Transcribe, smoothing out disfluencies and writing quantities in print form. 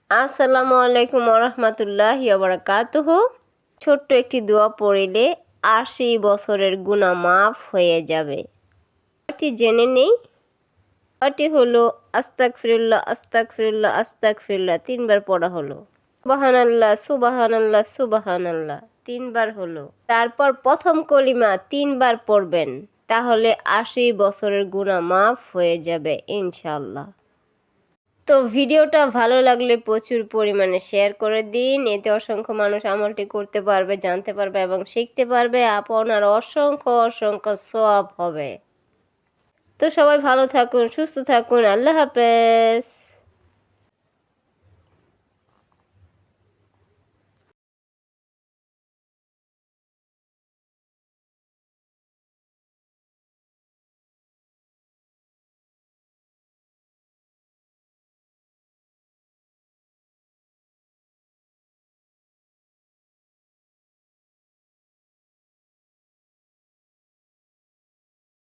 আসসালামু আলাইকুম ওরহমাতুল্লাহি ওয়াবারাকাতুহু। ছোট্ট একটি দোয়া পড়িলে ৮০ বছরের গুনাহ মাফ হয়ে যাবে। দোয়াটি জেনে নেই। দোয়াটি হলো আস্তাগফিরুল্লাহ আস্তাগফিরুল্লাহ আস্তাগফিরুল্লাহ, ৩বার পড়া হলো। সুবহানাল্লাহ সুবহানাল্লাহ সুবহানাল্লাহ ৩বার হলো। তারপর প্রথম কলিমা ৩বার পড়বেন, তাহলে ৮০ বছরের গুনাহ মাফ হয়ে যাবে ইনশাআল্লাহ। তো ভিডিওটা ভালো লাগলে প্রচুর পরিমাণে শেয়ার করে দিন, এতে অসংখ্য মানুষ আমলটি করতে পারবে, জানতে পারবে এবং শিখতে পারবে। আপনার অসংখ্য অসংখ্য সওয়াব হবে। তো সবাই ভালো থাকুন, সুস্থ থাকুন। আল্লাহ হাফেজ।